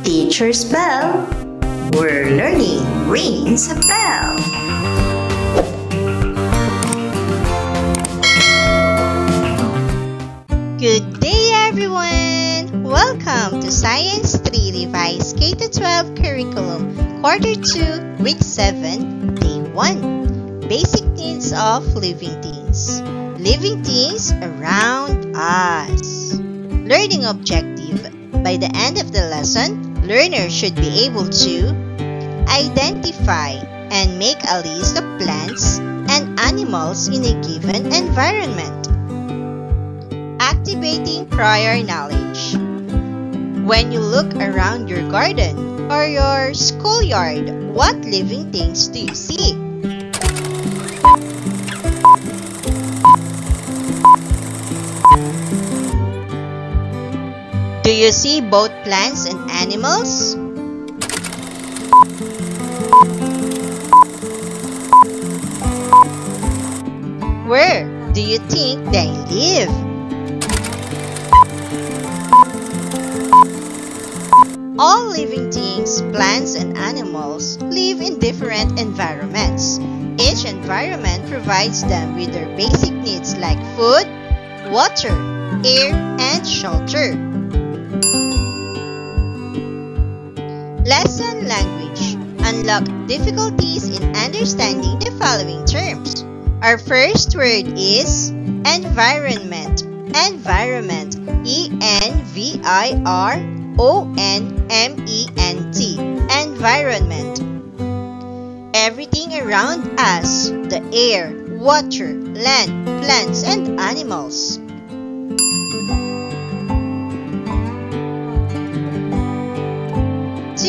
Teacher's Bell. We're learning rings a bell. Good day everyone! Welcome to Science 3 Revised K-12 Curriculum Quarter 2, Week 7, Day 1. Basic Needs of Living Things. Living things around us. Learning objective. By the end of the lesson, learners should be able to identify and make a list of plants and animals in a given environment. Activating prior knowledge. When you look around your garden or your schoolyard, what living things do you see? Do you see both plants and animals? Where do you think they live? All living things, plants and animals, live in different environments. Each environment provides them with their basic needs like food, water, air, and shelter. Lesson language. Unlock difficulties in understanding the following terms. Our first word is environment. Environment. E-N-V-I-R-O-N-M-E-N-T. Environment. Everything around us. The air, water, land, plants, and animals.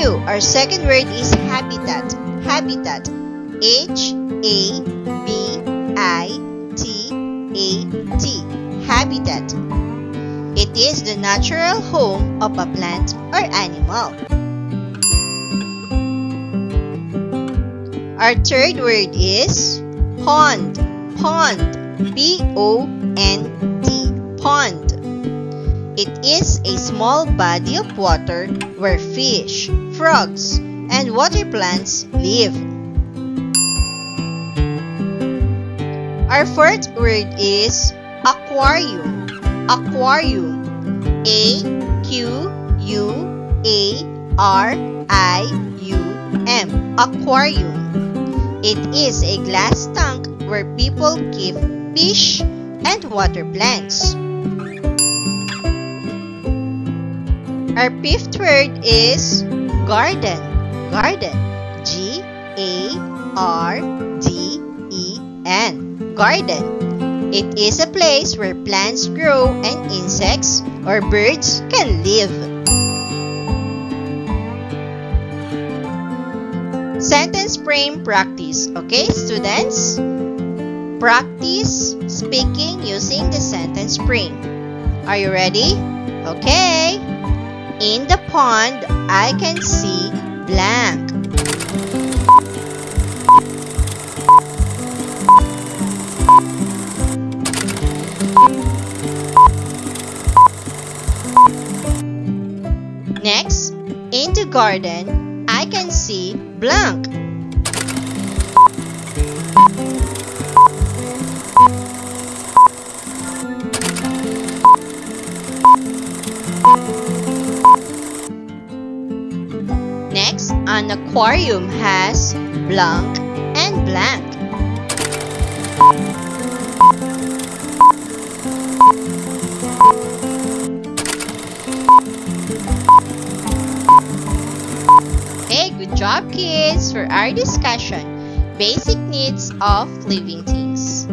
Our second word is habitat. Habitat. H-A-B-I-T-A-T. Habitat. It is the natural home of a plant or animal. Our third word is pond. Pond. P-O-N-D. Pond. It is a small body of water where fish, frogs, and water plants live. Our fourth word is aquarium. Aquarium. A-Q-U-A-R-I-U-M. Aquarium. It is a glass tank where people keep fish and water plants. Our fifth word is garden. Garden. G-A-R-D-E-N. Garden. It is a place where plants grow and insects or birds can live. Sentence frame practice. Okay, students? Practice speaking using the sentence frame. Are you ready? Okay. In the pond, I can see blank. Next, in the garden, I can see blank. Next, an aquarium has blank and blank. Hey, good job kids for our discussion. Basic needs of living things.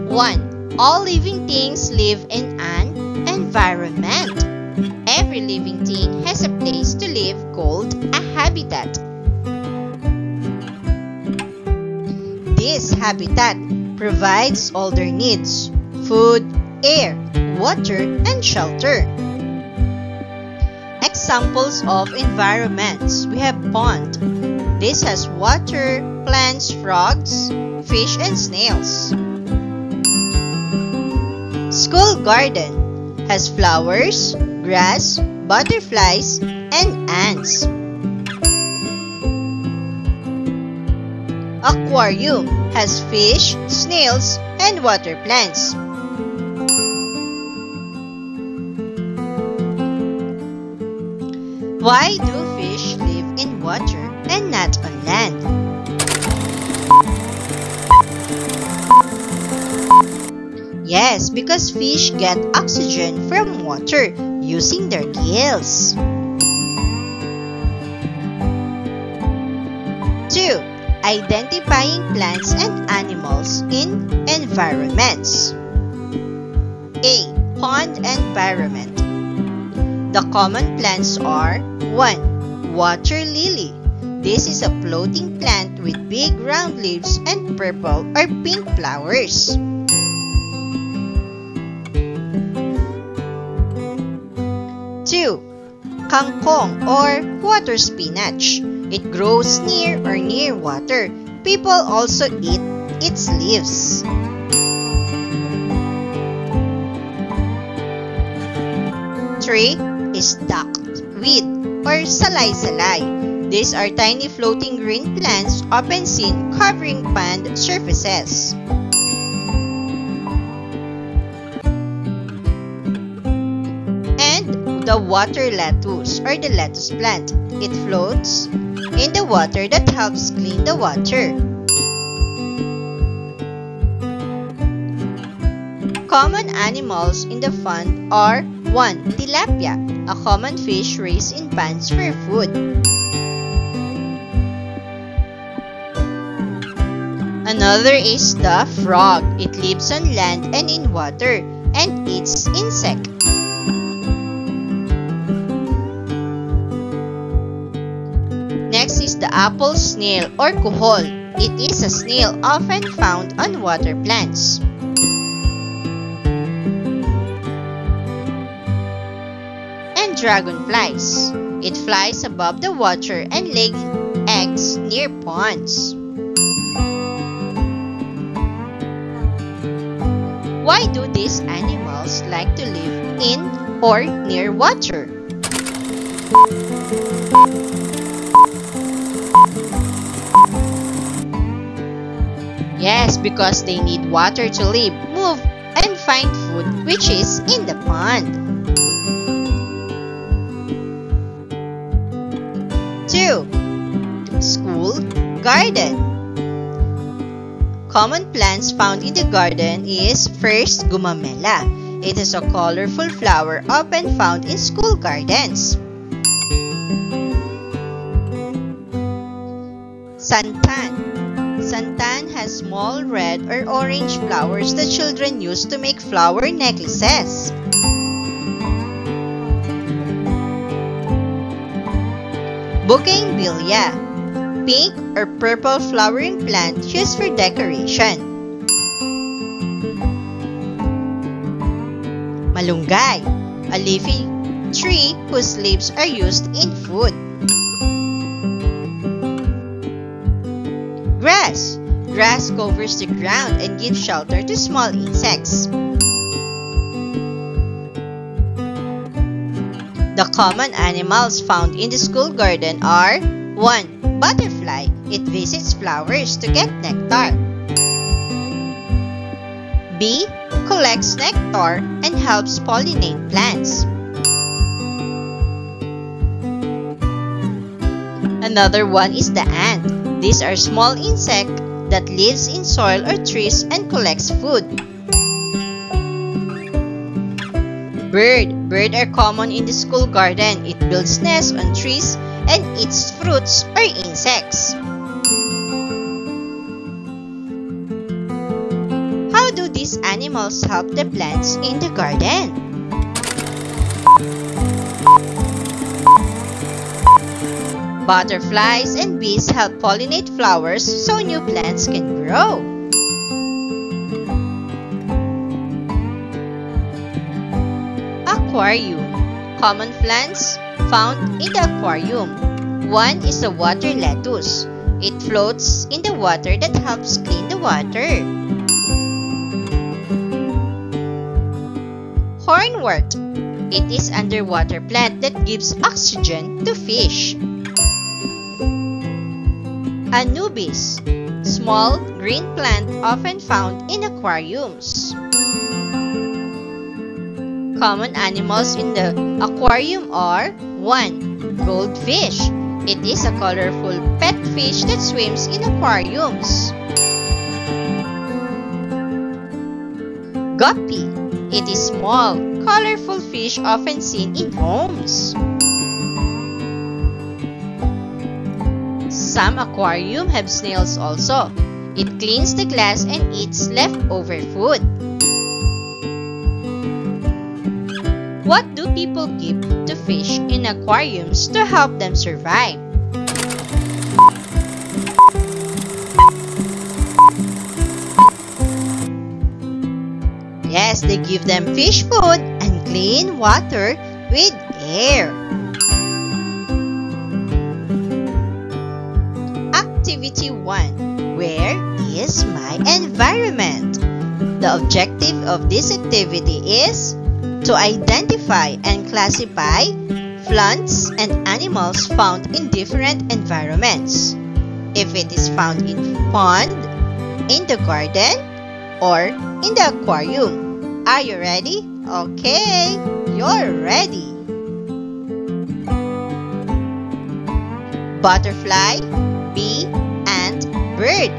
1. All living things live in an environment. Every living thing has a place to live called a habitat. This habitat provides all their needs: food, air, water, and shelter. Examples of environments. We have pond. This has water, plants, frogs, fish, and snails. School garden has flowers, grass, butterflies, and ants. Aquarium has fish, snails, and water plants. Why do fish live in water and not on land? Yes, because fish get oxygen from water using their gills. 2. Identifying plants and animals in environments. A. Pond environment. The common plants are 1. Water lily. This is a floating plant with big round leaves and purple or pink flowers. 2. Kangkong or water spinach. It grows near water. People also eat its leaves. 3 is duckweed or salay-salay. These are tiny floating green plants often seen covering pond surfaces. And the water lettuce or the lettuce plant. It floats in the water that helps clean the water. Common animals in the pond are 1. Tilapia, a common fish raised in ponds for food. Another is the frog. It lives on land and in water and eats insects. Next is the apple snail or kuhol. It is a snail often found on water plants. And dragonflies. It flies above the water and lays eggs near ponds. Why do these animals like to live in or near water? Yes, because they need water to live, move, and find food, which is in the pond. 2. School garden. Common plants found in the garden is first gumamela. It is a colorful flower often found in school gardens. Santan. Santan has small red or orange flowers that children use to make flower necklaces. Bougainvillea. Pink or purple flowering plant used for decoration. Malunggay. A leafy tree whose leaves are used in food. Grass. Grass covers the ground and gives shelter to small insects. The common animals found in the school garden are 1. Butterfly. It visits flowers to get nectar. B. Collects nectar and helps pollinate plants. Another one is the ant. These are small insects that lives in soil or trees and collects food. Bird. Birds are common in the school garden. It builds nests on trees and eats fruits or insects. How do these animals help the plants in the garden? Butterflies and bees help pollinate flowers so new plants can grow. Aquarium. Common plants found in the aquarium. 1 is the water lettuce. It floats in the water that helps clean the water. Hornwort. It is underwater plant that gives oxygen to fish. Anubis, small green plant often found in aquariums. Common animals in the aquarium are 1. Goldfish. It is a colorful pet fish that swims in aquariums. Guppy. It is small, colorful fish often seen in homes. Some aquariums have snails also. It cleans the glass and eats leftover food. What do people give to fish in aquariums to help them survive? Yes, they give them fish food and clean water with air. Activity 1. Where is my environment? The objective of this activity is to identify and classify plants and animals found in different environments. If it is found in pond, in the garden, or in the aquarium. Are you ready? Okay, you're ready. Butterfly, bee, ant, bird.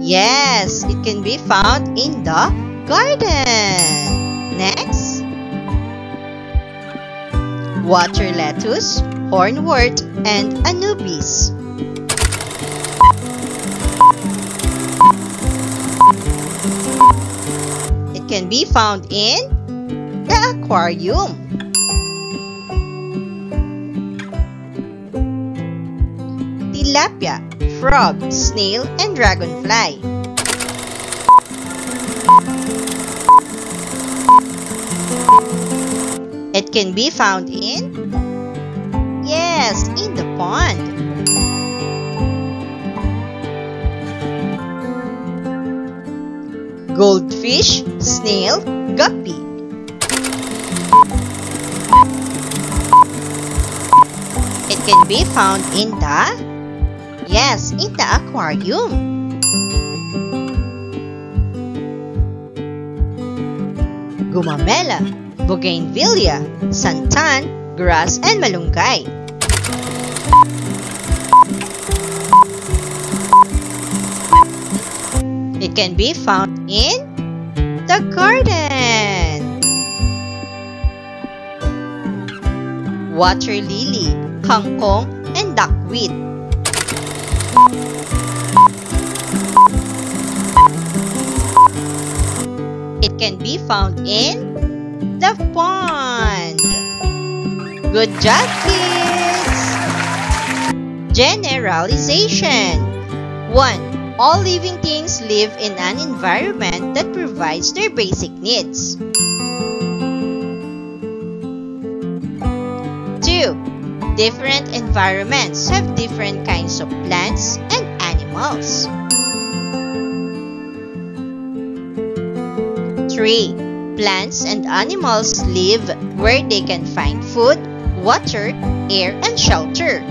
Yes, it can be found in the garden. Next. Water lettuce, hornwort, and Anubis. It can be found in the aquarium. Tilapia, frog, snail, and dragonfly. It can be found in, yes, in the pond. Goldfish, snail, guppy. It can be found in the, yes, in the aquarium. Gumamela, bougainvillea, santan, grass, and malunggay. It can be found in the garden. Water lily, kangkong, and duckweed. It can be found in the pond. Good job, kids! Generalization. 1. All living things live in an environment that provides their basic needs. 2. Different environments have different kinds of plants and animals. 3. Plants and animals live where they can find food, water, air, and shelter.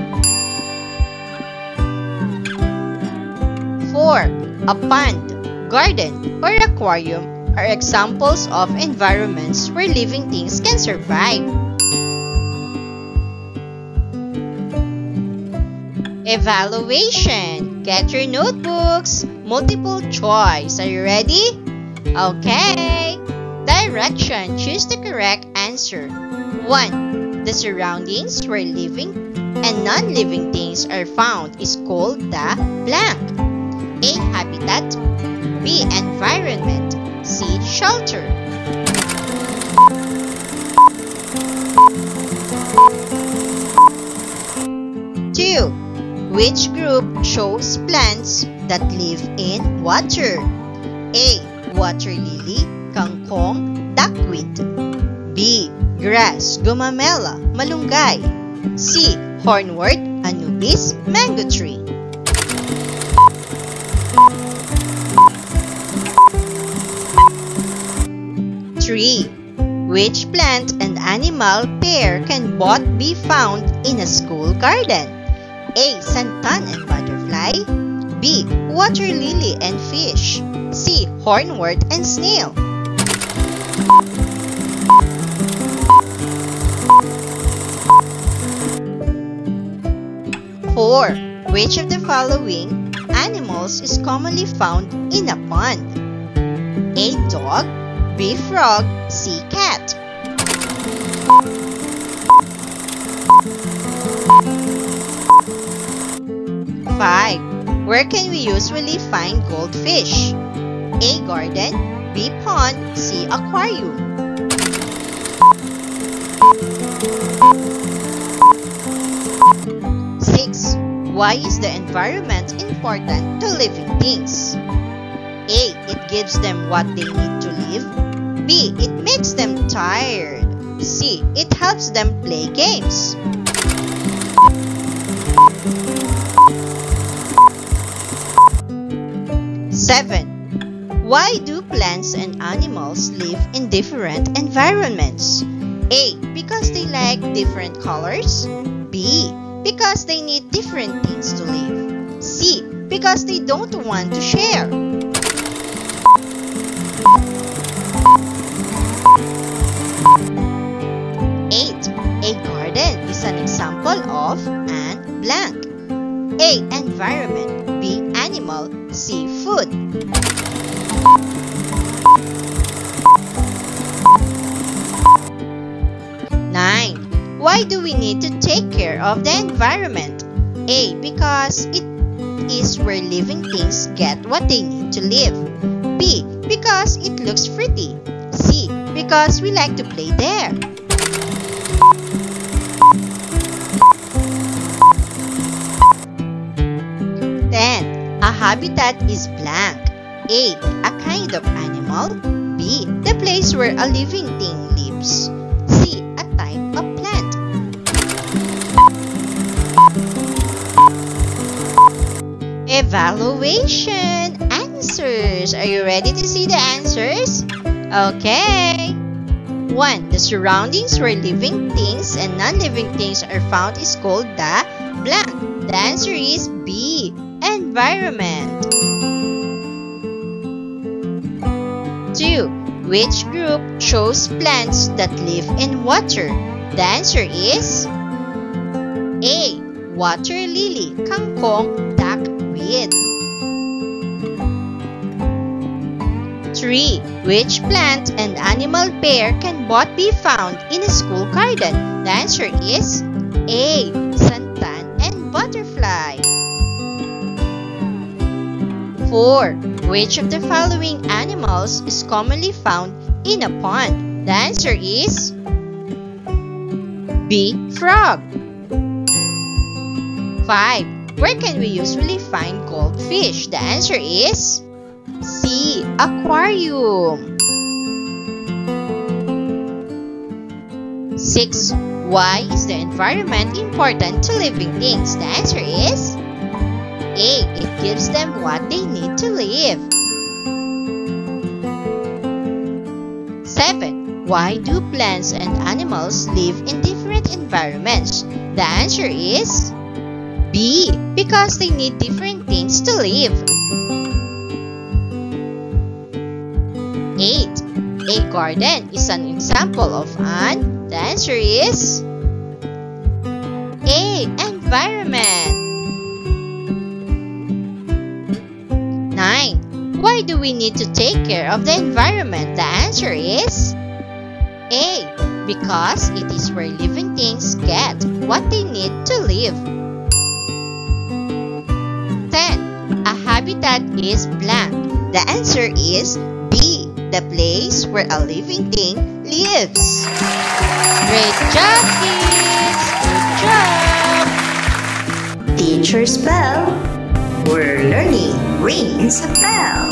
4. A pond, garden, or aquarium are examples of environments where living things can survive. Evaluation. Get your notebooks. Multiple choice. Are you ready? Okay. Direction. Choose the correct answer. 1. The surroundings where living and non-living things are found is called the blank. A. Habitat. B. Environment. C. Shelter. 2. Which group shows plants that live in water? A. Water lily, kangkong, duckweed. B. Grass, gumamela, malunggay. C. Hornwort, Anubis, mango tree. 3. Which plant and animal pair can both be found in a school garden? A. Santan and butterfly. B. Water lily and fish. C. Hornwort and snail. 4. Which of the following animals is commonly found in a pond? A. Dog. B. Frog. C. Cat. 5. Where can we usually find goldfish? A. Garden. B. Pond. C. Aquarium. 6. Why is the environment important to living things? A. It gives them what they need to live. B. It makes them tired. C. It helps them play games. 7. Why do plants and animals live in different environments? A. Because they like different colors. B. Because they need different things to live. C. Because they don't want to share. 8. A garden is an example of and blank. A. Environment. B. Animal. C. Food. 9. Why do we need to take care of the environment? A. Because it is where living things get what they need to live. B. Because it looks pretty. C. Because we like to play there. 10. A habitat is blank. A. A kind of animal. B. The place where a living thing lives. C. A type of plant. Evaluation answers. Are you ready to see the answers? Okay. 1. The surroundings where living things and non-living things are found is called the blank. The answer is B. Environment. 2. Which group shows plants that live in water? The answer is A. Water lily, kangkong, duckweed. 3. Which plant and animal pair can both be found in a school garden? The answer is A. Santan and butterfly. 4. Which of the following animals is commonly found in a pond? The answer is B. Frog. 5. Where can we usually find goldfish? The answer is C. Aquarium. 6. Why is the environment important to living things? The answer is A. It gives them what they need to live. 7. Why do plants and animals live in different environments? The answer is B. Because they need different things to live. 8. A garden is an example of an. The answer is A. Environment. 9. Why do we need to take care of the environment? The answer is A. Because it is where living things get what they need to live. 10. A habitat is blank. The answer is B. The place where a living thing lives. Great job, kids! Good job! Teacher's bell. We're learning rings a bell.